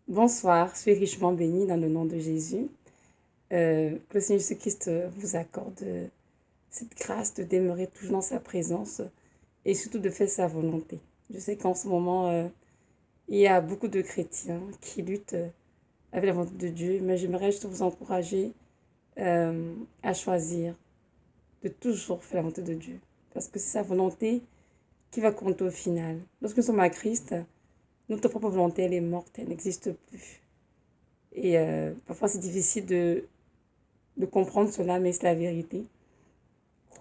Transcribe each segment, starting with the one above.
Bonsoir, je suis richement bénie dans le nom de Jésus. Que le Seigneur Jésus-Christ vous accorde cette grâce de demeurer toujours dans sa présence et surtout de faire sa volonté. Je sais qu'en ce moment, il y a beaucoup de chrétiens qui luttent avec la volonté de Dieu, mais j'aimerais juste vous encourager à choisir de toujours faire la volonté de Dieu. Parce que c'est sa volonté qui va compter au final. Lorsque nous sommes à Christ, notre propre volonté, elle est morte, elle n'existe plus. Et parfois, c'est difficile de comprendre cela, mais c'est la vérité.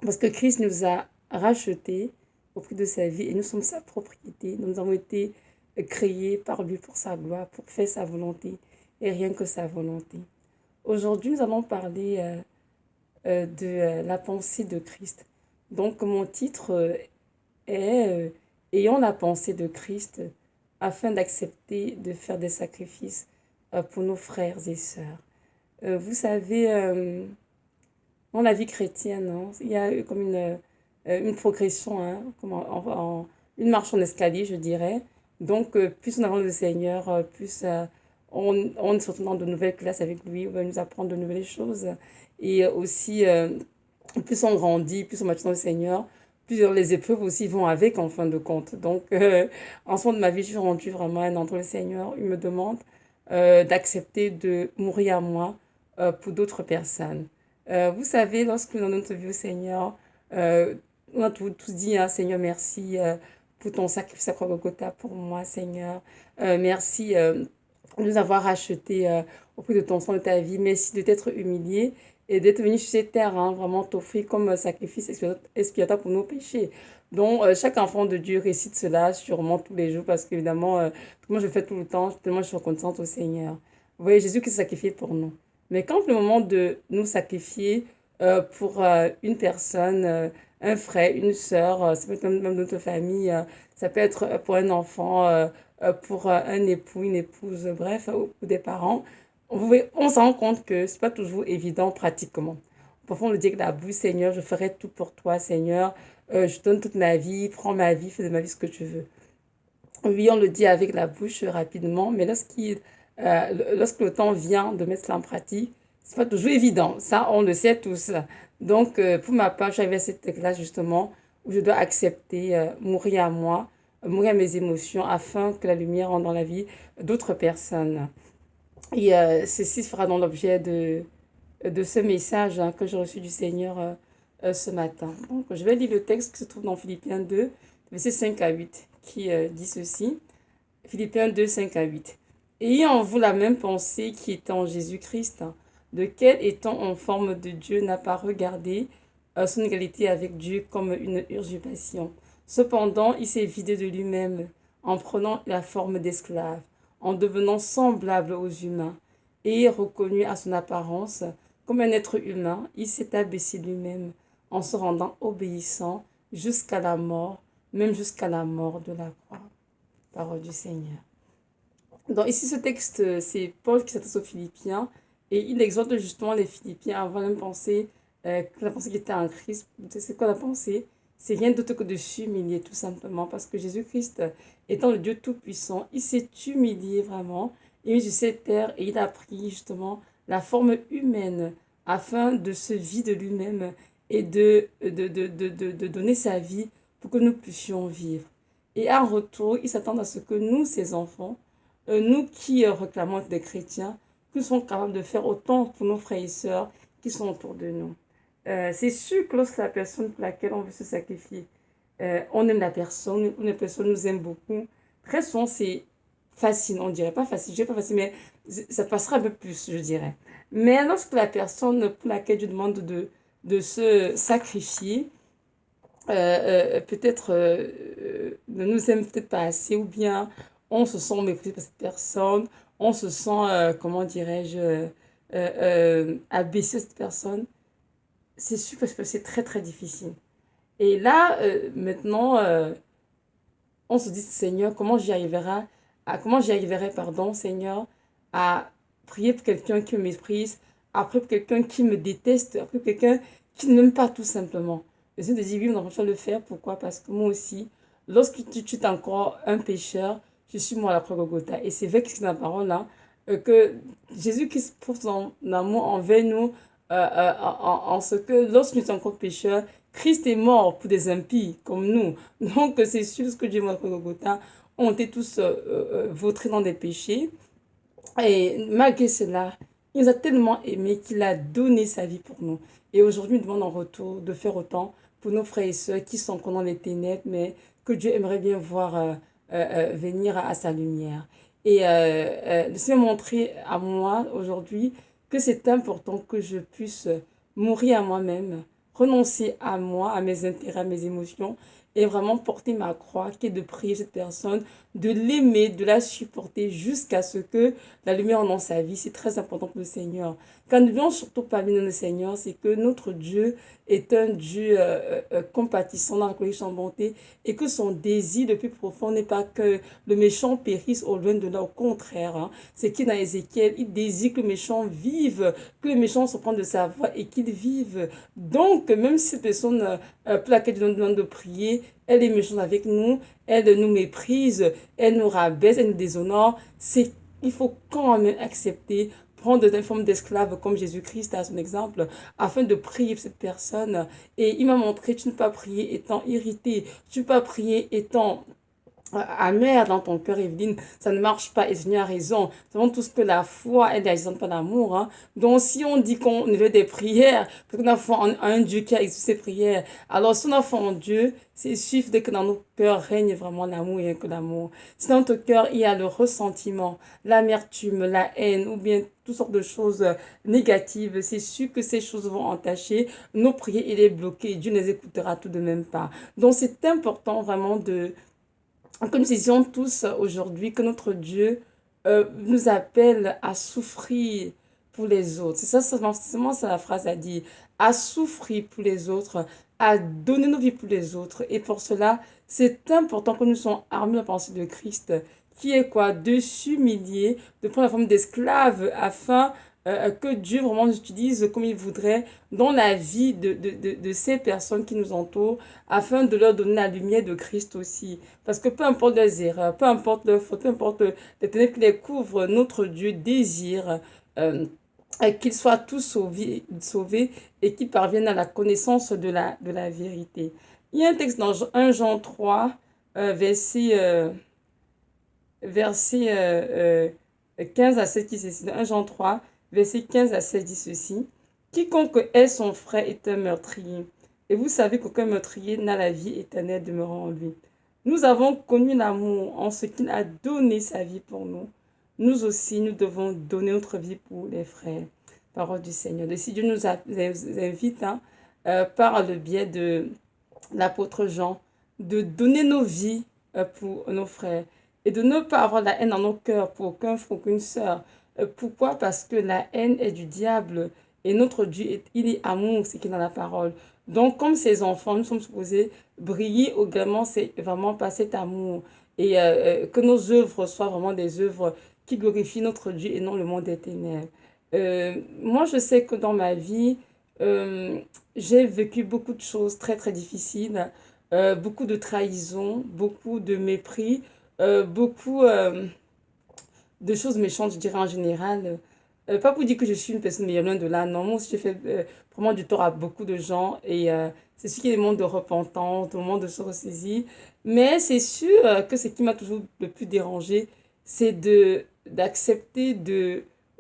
Parce que Christ nous a rachetés au prix de sa vie et nous sommes sa propriété. Nous avons été créés par lui pour sa gloire, pour faire sa volonté et rien que sa volonté. Aujourd'hui, nous allons parler de la pensée de Christ. Donc, mon titre est Ayons la pensée de Christ afin d'accepter de faire des sacrifices pour nos frères et sœurs. Vous savez, dans la vie chrétienne, hein, il y a eu comme une progression, hein, comme une marche en escalier, je dirais. Donc, plus on avance le Seigneur, plus on se retrouve dans de nouvelles classes avec lui, on va nous apprendre de nouvelles choses. Et aussi, plus on grandit, plus on mature dans le Seigneur, plus les épreuves aussi vont avec en fin de compte. Donc, en ce moment de ma vie, je suis rendue vraiment un entre le Seigneur. Il me demande d'accepter de mourir à moi pour d'autres personnes. Vous savez, lorsque nous donnons notre vie au Seigneur, euh, on a tous dit, hein, Seigneur, merci pour ton sacrifice à Golgotha pour moi, Seigneur. Merci de nous avoir rachetés au prix de ton sang de ta vie. Merci de t'être humilié et d'être venu sur cette terre, hein, vraiment t'offrir comme sacrifice expiatoire pour nos péchés. Donc, chaque enfant de Dieu récite cela sûrement tous les jours parce qu'évidemment, moi je le fais tout le temps, tellement je suis reconnaissante au Seigneur. Vous voyez, Jésus qui s'est sacrifié pour nous. Mais quand le moment de nous sacrifier pour une personne, un frère, une sœur, ça peut être même notre famille, ça peut être pour un enfant, pour un époux, une épouse, bref, ou des parents, on se rend compte que c'est pas toujours évident pratiquement. Parfois, on le dit avec la bouche, Seigneur, je ferai tout pour toi, Seigneur, je donne toute ma vie, prends ma vie, fais de ma vie ce que tu veux. Oui, on le dit avec la bouche rapidement, mais lorsque le temps vient de mettre cela en pratique, c'est pas toujours évident. Ça, on le sait tous. Donc, pour ma part, j'avais cette classe justement où je dois accepter, mourir à moi, mourir à mes émotions afin que la lumière rentre dans la vie d'autres personnes. Et ceci fera dans l'objet de ce message hein, que j'ai reçu du Seigneur ce matin. Donc, je vais lire le texte qui se trouve dans Philippiens 2, versets 5 à 8, qui dit ceci. Philippiens 2, 5 à 8. Ayez en vous la même pensée qui est en Jésus-Christ, hein, lequel, étant en forme de Dieu, n'a pas regardé son égalité avec Dieu comme une usurpation. Cependant, il s'est vidé de lui-même en prenant la forme d'esclave, en devenant semblable aux humains, et reconnu à son apparence comme un être humain, il s'est abaissé lui-même en se rendant obéissant jusqu'à la mort, même jusqu'à la mort de la croix. Parole du Seigneur. Donc ici, ce texte, c'est Paul qui s'adresse aux Philippiens et il exhorte justement les Philippiens à avoir même pensée, que la pensée qui était en Christ. C'est quoi la pensée? C'est rien d'autre que de s'humilier tout simplement parce que Jésus-Christ, étant le Dieu Tout-Puissant, il s'est humilié vraiment, il est mis sur cette terre et il a pris justement la forme humaine afin de se vider de lui-même et de donner sa vie pour que nous puissions vivre. Et en retour, il s'attend à ce que nous, ses enfants, nous qui réclamons être des chrétiens, que nous sommes capables de faire autant pour nos frères et sœurs qui sont autour de nous. C'est sûr que lorsque la personne pour laquelle on veut se sacrifier, on aime la personne, ou la personne nous aime beaucoup, très souvent c'est facile, on dirait pas facile, je dirais pas facile, mais ça passera un peu plus, je dirais. Mais lorsque la personne pour laquelle je demande de se sacrifier, peut-être ne nous aime peut-être pas assez ou bien on se sent méprisé par cette personne, on se sent, comment dirais-je, abaissé cette personne, c'est sûr parce que c'est très très difficile. Et là, maintenant, on se dit, Seigneur, comment j'y arriverai, pardon, Seigneur, à prier pour quelqu'un qui me méprise, après pour quelqu'un qui me déteste, après pour quelqu'un qui ne m'aime pas tout simplement. Le Seigneur te dit, oui, mon enfant, je vais le faire. Pourquoi? Parce que moi aussi, lorsque tu es encore un pécheur, je suis mort à la croix Golgotha. Et c'est vrai que c'est dans la parole là, que Jésus-Christ prouve son amour envers nous en ce que lorsque nous sommes encore pécheurs, Christ est mort pour des impies comme nous. Donc c'est sûr ce que Dieu m'a fait Golgotha. On était tous vautrés dans des péchés. Et malgré cela, il nous a tellement aimés qu'il a donné sa vie pour nous. Et aujourd'hui, il nous demande en retour de faire autant pour nos frères et sœurs qui sont encore dans les ténèbres, mais que Dieu aimerait bien voir venir à sa lumière. Et le Seigneur m'a montré à moi aujourd'hui que c'est important que je puisse mourir à moi-même, renoncer à moi, à mes intérêts, à mes émotions, et vraiment porter ma croix, qui est de prier cette personne, de l'aimer, de la supporter jusqu'à ce que la lumière dans sa vie. C'est très important pour le Seigneur. Quand nous voulons surtout parler de le Seigneur, c'est que notre Dieu est un Dieu compatissant dans la colère sans bonté et que son désir le plus profond n'est pas que le méchant périsse au loin de là. Au contraire, hein, c'est qu'il dans Ézéchiel, il désire que le méchant vive, que le méchant se prenne de sa voix et qu'il vive. Donc, même si cette personne pour laquelle Dieu nous demande de prier, elle est méchante avec nous, elle nous méprise, elle nous rabaisse, elle nous déshonore, c'est il faut quand même accepter, prendre une forme d'esclave comme Jésus-Christ à son exemple, afin de prier pour cette personne. Et il m'a montré, tu ne peux pas prier étant irrité, tu ne peux pas prier étant amère dans ton cœur, Evelyne, ça ne marche pas et le Seigneur a raison. Nous savons tous que la foi, elle est agissante par l'amour. Hein. Donc, si on dit qu'on veut des prières, qu'on a foi en un Dieu qui a exaucé ses prières, alors si on a foi en Dieu, c'est sûr dès que dans nos cœurs règne vraiment l'amour et que l'amour. Si dans notre cœur, il y a le ressentiment, l'amertume, la haine ou bien toutes sortes de choses négatives, c'est sûr que ces choses vont entacher nos prières et les bloquer. Dieu ne les écoutera tout de même pas. Donc, c'est important vraiment que nous disions tous aujourd'hui que notre Dieu nous appelle à souffrir pour les autres. C'est ça, seulement ça la phrase à dire. À souffrir pour les autres, à donner nos vies pour les autres. Et pour cela, c'est important que nous soyons armés de la pensée de Christ, qui est quoi? De s'humilier, de prendre la forme d'esclave afin que Dieu vraiment nous utilise comme il voudrait dans la vie de ces personnes qui nous entourent, afin de leur donner la lumière de Christ aussi. Parce que peu importe leurs erreurs, peu importe leurs fautes, peu importe les ténèbres qui les couvrent, notre Dieu désire qu'ils soient tous sauvés et qu'ils parviennent à la connaissance de la vérité. Il y a un texte dans 1 Jean 3, verset 15 à 16 qui se cite. 1 Jean 3, verset 15 à 16 dit ceci. Quiconque est son frère est un meurtrier. Et vous savez qu'aucun meurtrier n'a la vie éternelle demeurant en lui. Nous avons connu l'amour en ce qu'il a donné sa vie pour nous. Nous aussi, nous devons donner notre vie pour les frères. Parole du Seigneur. Et si Dieu nous invite hein, par le biais de l'apôtre Jean, de donner nos vies pour nos frères et de ne pas avoir la haine dans nos cœurs pour aucun frère, aucune sœur. Pourquoi? Parce que la haine est du diable et notre Dieu, il est amour, c'est qui est dans la parole. Donc, comme ses enfants, nous sommes supposés briller également, c'est vraiment par cet amour. Et que nos œuvres soient vraiment des œuvres qui glorifient notre Dieu et non le monde des ténèbres. Moi, je sais que dans ma vie, euh, j'ai vécu beaucoup de choses très, très difficiles, beaucoup de trahison, beaucoup de mépris, beaucoup de choses méchantes, je dirais en général. Pas pour dire que je suis une personne meilleure, loin de là. Non, moi aussi, j'ai fait vraiment du tort à beaucoup de gens. Et c'est sûr qu'il y a des moments de repentance, des moments de se ressaisir. Mais c'est sûr que ce qui m'a toujours le plus dérangé, c'est d'accepter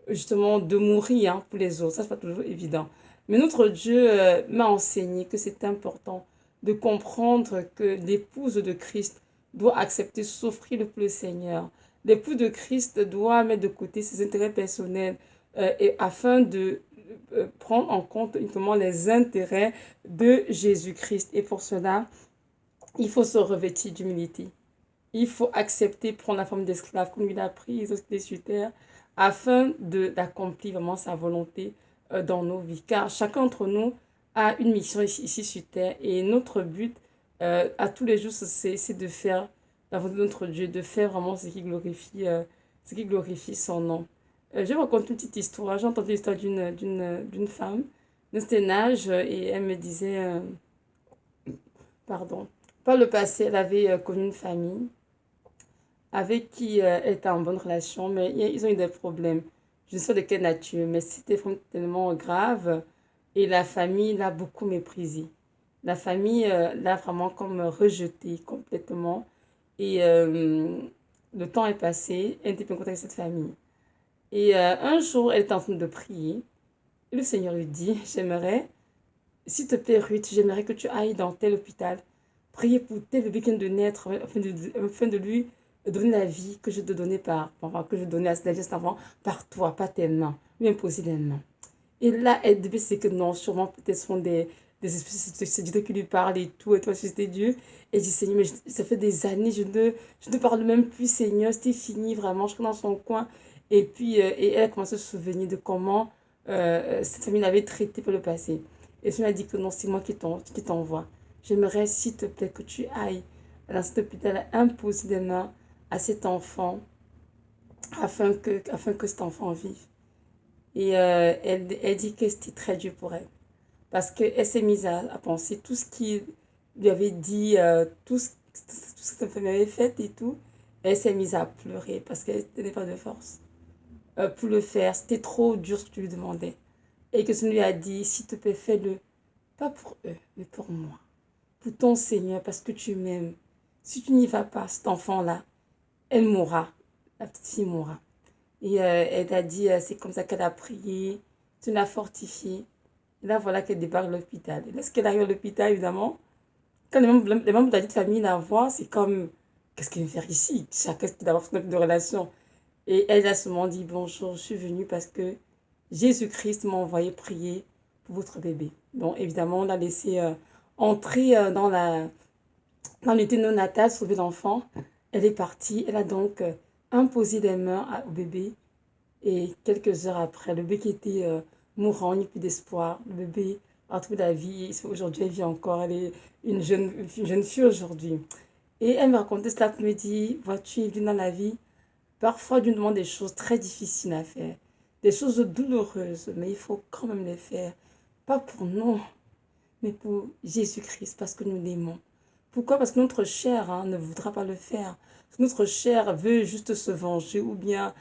justement, de mourir hein, pour les autres. Ça, c'est pas toujours évident. Mais notre Dieu m'a enseigné que c'est important de comprendre que l'épouse de Christ doit accepter souffrir pour le Seigneur. L'époux de Christ doit mettre de côté ses intérêts personnels et afin de prendre en compte uniquement les intérêts de Jésus-Christ. Et pour cela, il faut se revêtir d'humilité. Il faut accepter, prendre la forme d'esclave comme il a pris sur terre, afin d'accomplir vraiment sa volonté dans nos vies. Car chacun d'entre nous a une mission ici sur terre et notre but à tous les jours, c'est de faire la volonté de notre Dieu, de faire vraiment ce qui glorifie son nom. Je vais raconter une petite histoire. J'ai entendu l'histoire d'une femme d'un certain âge et elle me disait, pardon, par le passé, elle avait connu une famille avec qui elle était en bonne relation, mais ils ont eu des problèmes. Je ne sais pas de quelle nature, mais c'était vraiment tellement grave. Et la famille l'a beaucoup méprisé. La famille l'a vraiment comme rejeté complètement. Et le temps est passé, elle n'était plus en contact avec cette famille. Et un jour, elle était en train de prier. Et le Seigneur lui dit, j'aimerais, s'il te plaît, Ruth, j'aimerais que tu ailles dans tel hôpital, prier pour tel bébé qui vient de naître, afin de lui donner la vie que je te donnais enfin, que je donnais à cet enfant par toi, pas tes mains, lui imposer les mains. Et là, elle devait se dire que non, sûrement peut-être ce sont des esprits, c'est Dieu qui lui parle et tout, et toi, c'était Dieu. Et je dis, Seigneur, mais ça fait des années, je ne parle même plus, Seigneur, c'était fini, vraiment, je suis dans son coin. Et puis, et elle a commencé à se souvenir de comment cette famille l'avait traité par le passé. Et je lui a dit que non, c'est moi qui t'envoie. J'aimerais, s'il te plaît, que tu ailles dans cet hôpital, imposer des mains à cet enfant, afin que cet enfant vive. Et elle dit que c'était très dur pour elle. Parce qu'elle s'est mise à penser tout ce qu'il lui avait dit, tout ce que sa famille avait fait et tout. Elle s'est mise à pleurer parce qu'elle n'avait pas de force pour le faire. C'était trop dur ce que tu lui demandais. Et que son lui a dit, s'il te plaît, fais-le. Pas pour eux, mais pour moi. Pour ton Seigneur, parce que tu m'aimes. Si tu n'y vas pas, cet enfant-là, elle mourra. La petite fille mourra. Et elle a dit, c'est comme ça qu'elle a prié. Tu l'as fortifiée. Et là, voilà qu'elle débarque de l'hôpital. Et lorsqu'elle arrive à l'hôpital, évidemment, quand les membres de la vie de famille la voient, c'est comme, qu'est-ce qu'elle vient faire ici? Chacun qui d'avoir son de relation. Et elle a seulement dit, bonjour, je suis venue parce que Jésus-Christ m'a envoyé prier pour votre bébé. Donc, évidemment, on l'a laissé entrer dans l'unité néonatale, sauver l'enfant. Elle est partie. Elle a donc imposé des mains au bébé. Et quelques heures après, le bébé qui était mourant, il n'y a plus d'espoir. Le bébé a retrouvé la vie. Aujourd'hui, elle vit encore. Elle est une jeune fille aujourd'hui. Et elle me racontait cet après-midi, vois-tu, il vit dans la vie. Parfois, Dieu nous demande des choses très difficiles à faire. Des choses douloureuses, mais il faut quand même les faire. Pas pour nous, mais pour Jésus-Christ, parce que nous l'aimons. Pourquoi? Parce que notre chair ne voudra pas le faire. Notre chair veut juste se venger ou bien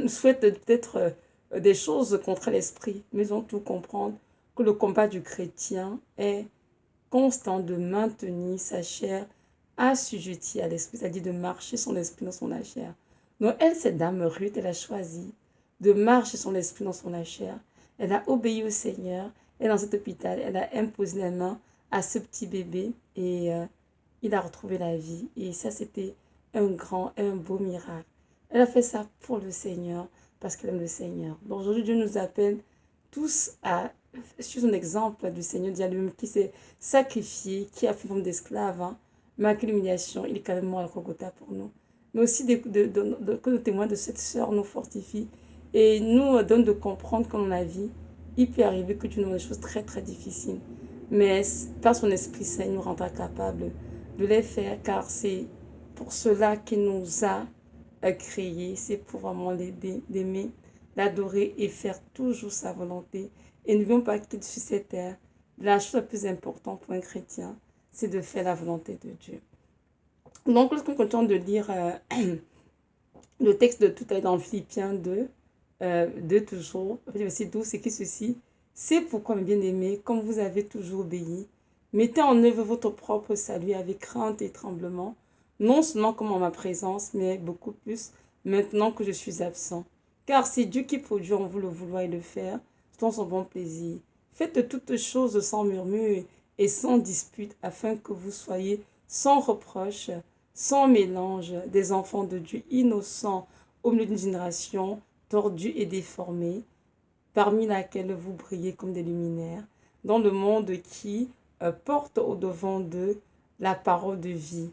souhaite peut-être des choses contre l'esprit. Mais ils ont tout comprendre que le combat du chrétien est constant de maintenir sa chair assujettie à l'esprit, c'est-à-dire de marcher son esprit dans son chair. Donc elle, cette dame Ruth, elle a choisi de marcher son esprit dans son chair. Elle a obéi au Seigneur. Et dans cet hôpital, elle a imposé la main à ce petit bébé et il a retrouvé la vie. Et ça, c'était un grand et un beau miracle. Elle a fait ça pour le Seigneur, parce qu'elle aime le Seigneur. Donc aujourd'hui, Dieu nous appelle tous à suivre un exemple du Seigneur lui qui s'est sacrifié, qui a fait forme d'esclave, malgré l'humiliation, il est quand même mort à la Golgotha pour nous. Mais aussi que le témoin de cette sœur nous fortifie et nous donne de comprendre qu'en la vie, il peut arriver que Dieu nous donne des choses très très difficiles. Mais par son Esprit Saint, il nous rendra capable de les faire, car c'est pour cela qu'il nous a créés. C'est pour vraiment l'aimer, l'adorer et faire toujours sa volonté. Et n'oublions pas qu'il sur cette terre, la chose la plus importante pour un chrétien, c'est de faire la volonté de Dieu. Donc, lorsqu'on continue de lire le texte de tout à l'heure dans Philippiens 2, toujours, verset 12, c'est qui ceci? C'est pourquoi, mes bien-aimés, comme vous avez toujours obéi, mettez en œuvre votre propre salut avec crainte et tremblement, non seulement comme en ma présence, mais beaucoup plus maintenant que je suis absent. Car c'est Dieu qui produit en vous le vouloir et le faire, selon son bon plaisir. Faites toutes choses sans murmure et sans dispute, afin que vous soyez sans reproche, sans mélange, des enfants de Dieu innocents au milieu d'une génération tordue et déformée, parmi laquelle vous brillez comme des luminaires, dans le monde qui porte au-devant d'eux la parole de vie.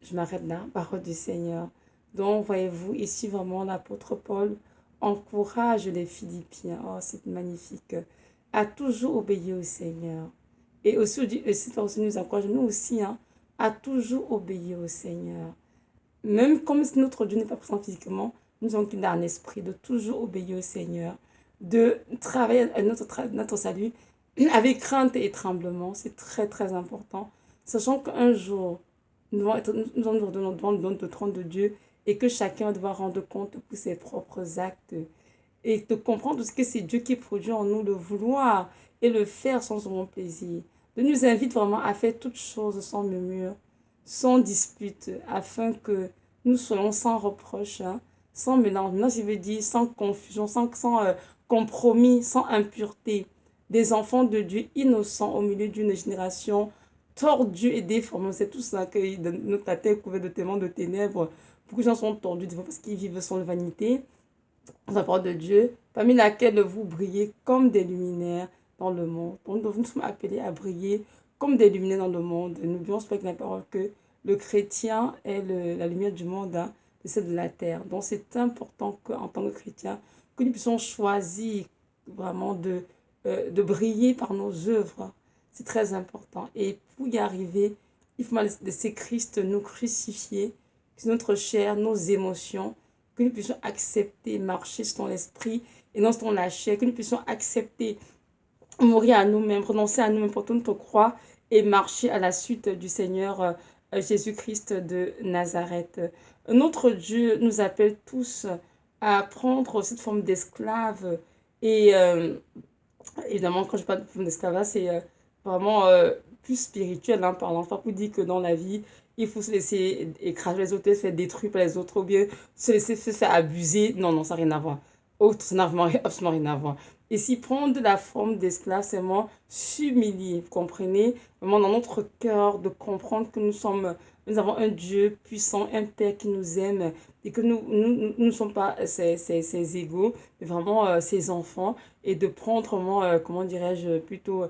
Je m'arrête là, parole du Seigneur. Donc, voyez-vous, ici vraiment l'apôtre Paul encourage les Philippiens, oh c'est magnifique, à toujours obéir au Seigneur. Et aussi, aussi nous encourage, nous aussi, à toujours obéir au Seigneur. Même comme notre Dieu n'est pas présent physiquement, nous avons qu'il a un esprit de toujours obéir au Seigneur, de travailler à notre salut avec crainte et tremblement. C'est très, très important. Sachant qu'un jour, nous devons devant le trône de Dieu et que chacun doit rendre compte pour ses propres actes et de comprendre ce que c'est Dieu qui produit en nous, le vouloir et le faire sans son plaisir. De nous invite vraiment à faire toutes choses sans murmure, sans dispute, afin que nous soyons sans reproche, hein, sans mélange. Maintenant, je veux dire sans confusion, sans compromis, sans impureté. Des enfants de Dieu innocents au milieu d'une génération tordue et déformée. C'est tout ça que notre terre est couverte de tellement de ténèbres. Beaucoup de gens sont tordus parce qu'ils vivent sans vanité la parole de Dieu, parmi laquelle vous brillez comme des luminaires dans le monde. Donc, nous sommes appelés à briller comme des luminaires dans le monde. Nous devons avec la parole que le chrétien est la lumière du monde, hein, de celle de la terre. Donc, c'est important qu'en tant que chrétien, que nous puissions choisir vraiment de briller par nos œuvres. C'est très important. Et pour y arriver, il faut laisser Christ nous crucifier, c'est notre chair, nos émotions, que nous puissions accepter, marcher selon l'esprit et non selon la chair, que nous puissions accepter, mourir à nous-mêmes, renoncer à nous-mêmes, porter notre croix et marcher à la suite du Seigneur Jésus-Christ de Nazareth. Notre Dieu nous appelle tous à prendre cette forme d'esclave et évidemment, quand je parle de forme d'esclavage, c'est vraiment plus spirituel, hein, parlant. Pas pour dire que dans la vie, il faut se laisser écraser les autres, se faire détruire par les autres, ou bien se laisser se faire abuser. Non, non, ça n'a rien à voir. Autre, ça n'a absolument rien à voir. Et si prendre la forme d'esclave, c'est vraiment s'humilier, vous comprenez? Vraiment dans notre cœur, de comprendre que nous avons un Dieu puissant, un Père qui nous aime, et que nous ne sommes pas ses égaux, mais vraiment ses enfants, et de prendre vraiment, comment dirais-je, plutôt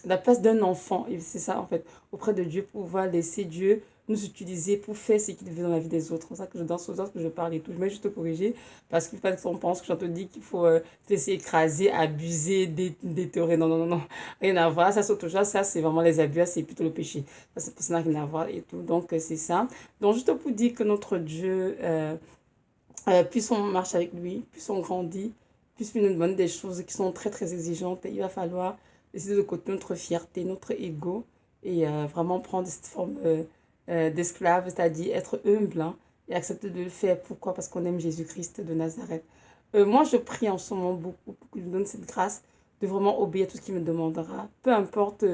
la place d'un enfant, et c'est ça en fait, auprès de Dieu, pour pouvoir laisser Dieu nous utiliser pour faire ce qu'il veut dans la vie des autres. C'est ça que je danse aux autres, que je parle et tout. Je vais juste te corriger parce qu'il faut pas qu'on pense que j'en te dis qu'il faut te laisser écraser, abuser, déterrer. Non, non, non, non. Rien à voir. Ça, c'est autre chose. Ça, c'est vraiment les abus. C'est plutôt le péché. Ça n'a rien à voir et tout. Donc, c'est ça. Donc, juste pour dire que notre Dieu, plus on marche avec lui, plus on grandit, plus il nous demande des choses qui sont très, très exigeantes. Et il va falloir laisser de côté notre fierté, notre ego et vraiment prendre cette forme d'esclave, c'est-à-dire être humble, hein, et accepter de le faire. Pourquoi? Parce qu'on aime Jésus-Christ de Nazareth. Moi, je prie en ce moment beaucoup pour qu'il me donne cette grâce de vraiment obéir à tout ce qu'il me demandera. Peu importe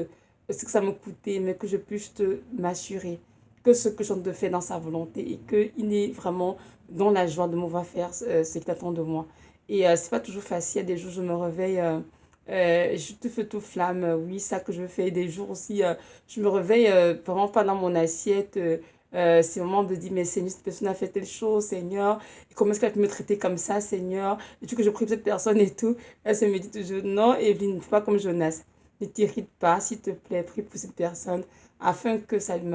ce que ça me coûtait, mais que je puisse m'assurer que ce que je de faire dans sa volonté et qu'il est vraiment dans la joie de me voir faire ce qu'il attend de moi. Et c'est pas toujours facile. Il y a des jours, je me réveille, je te fais tout flamme, oui, ça que je fais. Des jours aussi, je me réveille vraiment pas dans mon assiette. C'est le moment de dire, mais Seigneur, cette personne a fait telle chose, Seigneur. Et comment est-ce qu'elle peut me traiter comme ça, Seigneur? Et tu que je prie pour cette personne et tout. Elle se me dit toujours, non, Evelyne, ne fais pas comme Jonas. Ne t'irrite pas, s'il te plaît, prie pour cette personne afin que ça lui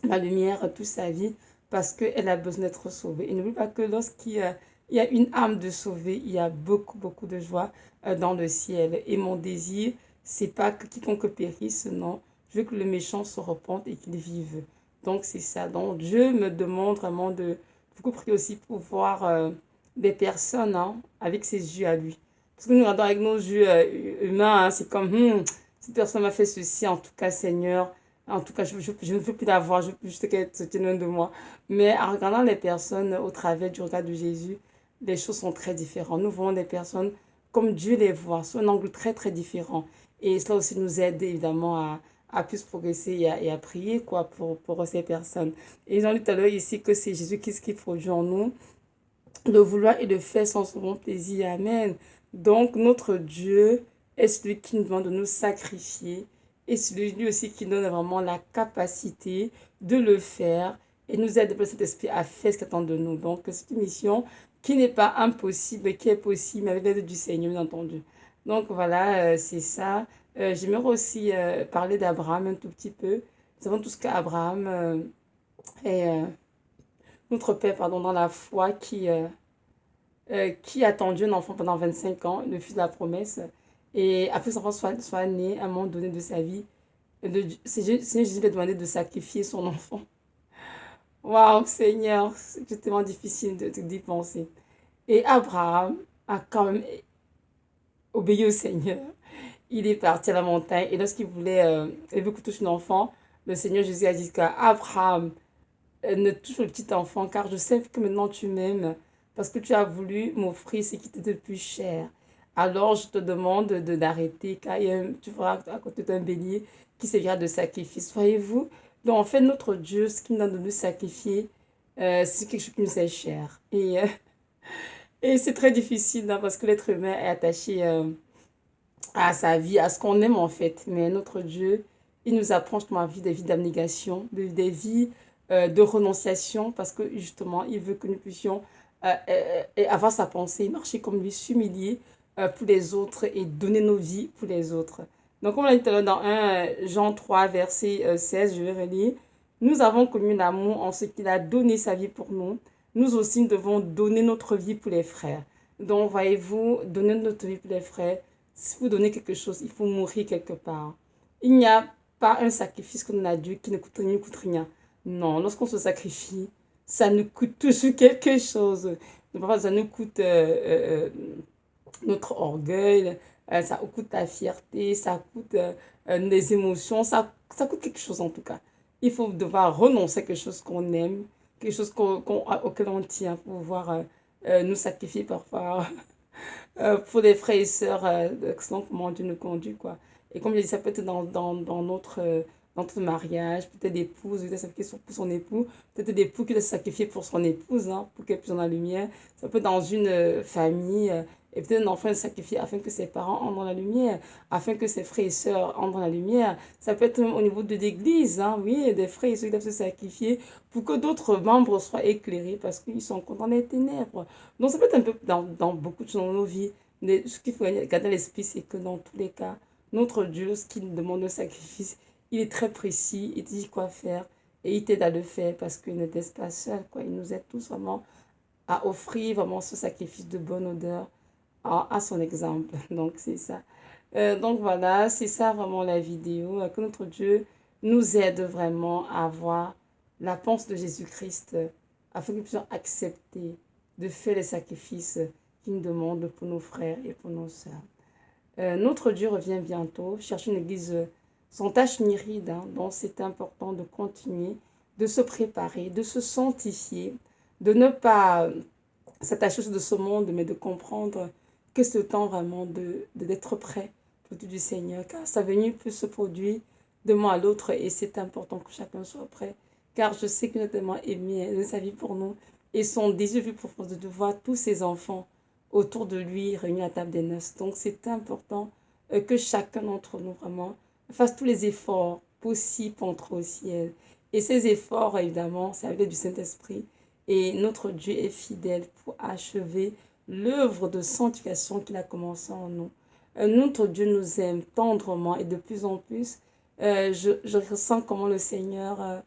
la lumière toute sa vie parce qu'elle a besoin d'être sauvée. Et n'oublie pas que lorsqu'il y a une âme de sauvée, il y a beaucoup, beaucoup de joie dans le ciel. Et mon désir, c'est pas que quiconque périsse, non. Je veux que le méchant se repente et qu'il vive. Donc, c'est ça. Donc, Dieu me demande vraiment de beaucoup prier aussi pour voir des personnes, hein, avec ses yeux à lui. Parce que nous regardons avec nos yeux humains, hein, c'est comme, cette personne m'a fait ceci, en tout cas, Seigneur. En tout cas, je ne veux plus la voir, je veux plus juste qu'elle se tienne loin de moi. Mais en regardant les personnes au travers du regard de Jésus, les choses sont très différentes. Nous voyons des personnes comme Dieu les voit, sur un angle très, très différent. Et cela aussi nous aide évidemment à plus progresser et à prier quoi, pour ces personnes. Et ils ont dit tout à l'heure ici que c'est Jésus qui produit en nous le vouloir et le faire sans son bon plaisir. Amen. Donc, notre Dieu est celui qui nous demande de nous sacrifier et celui aussi qui donne vraiment la capacité de le faire et nous aide par cet esprit à faire ce qu'il attend de nous. Donc, c'est une mission qui n'est pas impossible, mais qui est possible avec l'aide du Seigneur, bien entendu. Donc, voilà, c'est ça. J'aimerais aussi parler d'Abraham un tout petit peu. Nous savons tous qu'Abraham est notre Père, pardon, dans la foi qui a attendu un enfant pendant 25 ans, le fils de la promesse. Et après que cet enfant soit né, à un moment donné de sa vie, Seigneur Jésus lui a demandé de sacrifier son enfant. Waouh, Seigneur, c'est tellement difficile d'y penser. Et Abraham a quand même obéi au Seigneur. Il est parti à la montagne et lorsqu'il voulait élever le couteau sur l'enfant, Le Seigneur Jésus a dit qu'à Abraham, ne touche le petit enfant, car je sais que maintenant tu m'aimes, parce que tu as voulu m'offrir ce qui était le plus cher. Alors je te demande d'arrêter, car tu feras à côté d'un bélier qui servira de sacrifice. Voyez-vous? Donc en fait, notre Dieu, ce qu'il nous a donné de sacrifier, c'est quelque chose qui nous est cher. Et c'est très difficile, hein, parce que l'être humain est attaché à sa vie, à ce qu'on aime en fait. Mais notre Dieu, il nous apprend justement à vivre des vies d'abnégation, des vies de renonciation, parce que justement, il veut que nous puissions avoir sa pensée, marcher comme lui, s'humilier pour les autres et donner nos vies pour les autres. Donc, comme on l'a dit tout à l'heure dans 1 Jean 3, verset 16, je vais relire. Nous avons connu l'amour en ce qu'il a donné sa vie pour nous. Nous aussi, nous devons donner notre vie pour les frères. Donc, voyez-vous, donner notre vie pour les frères, si vous donnez quelque chose, il faut mourir quelque part. Il n'y a pas un sacrifice qu'on a Dieu qui ne coûte rien. Non, lorsqu'on se sacrifie, ça nous coûte toujours quelque chose. Donc, parfois, ça nous coûte notre orgueil, ça coûte la fierté, ça coûte des émotions, ça coûte quelque chose en tout cas. Il faut devoir renoncer à quelque chose qu'on aime, quelque chose auquel on tient pour pouvoir nous sacrifier parfois pour les frères et sœurs, selon comment Dieu nous conduit, quoi. Et comme je dis, ça peut être dans notre mariage, peut-être l'épouse qui doit sacrifier pour son époux, peut-être l'époux qui doit se sacrifier pour son épouse, hein, pour qu'elle puisse dans la lumière. Ça peut être dans une famille, et peut-être un enfant se sacrifier afin que ses parents entrent dans la lumière, afin que ses frères et sœurs entrent dans la lumière. Ça peut être même au niveau de l'église, hein, oui, des frères et sœurs qui doivent se sacrifier pour que d'autres membres soient éclairés parce qu'ils sont dans les ténèbres. Donc ça peut être un peu dans beaucoup de choses dans nos vies. Mais ce qu'il faut garder à l'esprit, c'est que dans tous les cas, notre Dieu, ce qu'il nous demande de sacrifice, il est très précis, il dit quoi faire et il t'aide à le faire parce qu'il ne te laisse pas seul, quoi. Il nous aide tous vraiment à offrir vraiment ce sacrifice de bonne odeur à son exemple. Donc c'est ça. Donc voilà, c'est ça vraiment la vidéo, que notre Dieu nous aide vraiment à voir la pensée de Jésus-Christ afin que nous puissions accepter de faire les sacrifices qu'il nous demande pour nos frères et pour nos sœurs. Notre Dieu revient bientôt, chercher une église sans tache ni ride, hein, donc c'est important de continuer, de se préparer, de se sanctifier, de ne pas s'attacher de ce monde, mais de comprendre que c'est le temps vraiment d'être prêt pour tout du Seigneur, car sa venue peut se produire de mois à l'autre et c'est important que chacun soit prêt, car je sais qu'il a tellement aimé de sa vie pour nous et son désir plus profond de voir tous ses enfants autour de lui réunis à la table des noces. Donc c'est important que chacun d'entre nous vraiment fasse tous les efforts possibles pour entrer au ciel. Et ces efforts, évidemment, c'est avec l'aide du Saint-Esprit. Et notre Dieu est fidèle pour achever l'œuvre de sanctification qu'il a commencé en nous. Notre Dieu nous aime tendrement et de plus en plus, je ressens comment le Seigneur,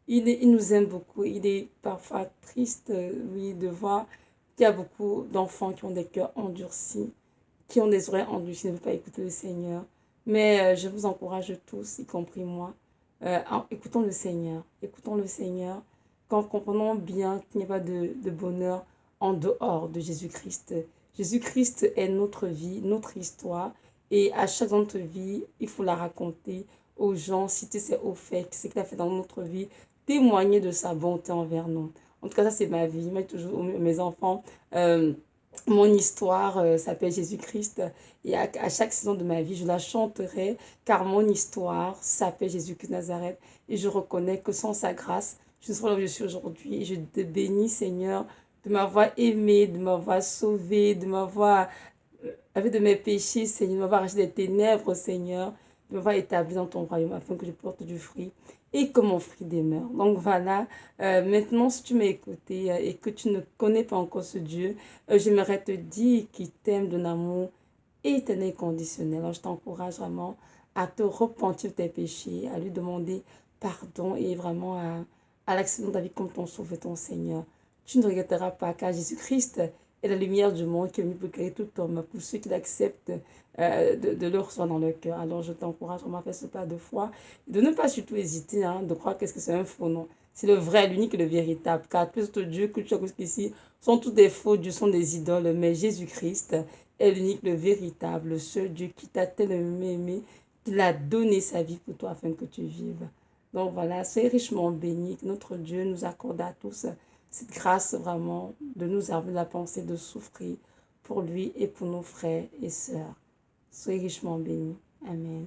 il nous aime beaucoup. Il est parfois triste, oui, de voir qu'il y a beaucoup d'enfants qui ont des cœurs endurcis, qui ont des oreilles endurcies, ne veulent pas écouter le Seigneur. Mais je vous encourage tous, y compris moi, écoutons le Seigneur. Écoutons le Seigneur. Quand comprenons bien qu'il n'y a pas de bonheur en dehors de Jésus-Christ. Jésus-Christ est notre vie, notre histoire. Et à chaque notre vie, il faut la raconter aux gens, citer ses hauts faits, ce qu'il a fait dans notre vie, témoigner de sa bonté envers nous. En tout cas, ça, c'est ma vie. Moi, toujours mes enfants, mon histoire s'appelle Jésus-Christ. Et à chaque saison de ma vie, je la chanterai, car mon histoire s'appelle Jésus-Christ de Nazareth. Et je reconnais que sans sa grâce, je ne serais pas là où je suis aujourd'hui. Et je te bénis, Seigneur, de m'avoir aimé, de m'avoir sauvé, de m'avoir avec de mes péchés, Seigneur, de m'avoir arraché des ténèbres, Seigneur, de m'avoir établi dans ton royaume afin que je porte du fruit et que mon fruit demeure. Donc voilà, maintenant si tu m'as écouté et que tu ne connais pas encore ce Dieu, j'aimerais te dire qu'il t'aime d'un amour éternel et conditionnel. Alors je t'encourage vraiment à te repentir de tes péchés, à lui demander pardon et vraiment à l'accepter dans ta vie comme ton sauveur, ton Seigneur. Tu ne regretteras pas car Jésus-Christ est la lumière du monde qui est venue pour créer tout homme, pour ceux qui l'acceptent, de le recevoir dans leur cœur. Alors je t'encourage vraiment à faire ce pas de foi, de ne pas surtout hésiter, hein, de croire qu'est-ce que c'est un faux nom. C'est le vrai, l'unique et le véritable. Car tous les autres dieux que tu as ici sont tous des faux dieux, sont des idoles. Mais Jésus-Christ est l'unique, le véritable, le seul Dieu qui t'a tellement aimé, qu'il a donné sa vie pour toi afin que tu vives. Donc voilà, soyez richement bénis, que notre Dieu nous accorde à tous cette grâce vraiment de nous avoir la pensée de souffrir pour lui et pour nos frères et sœurs. Soyez richement bénis. Amen.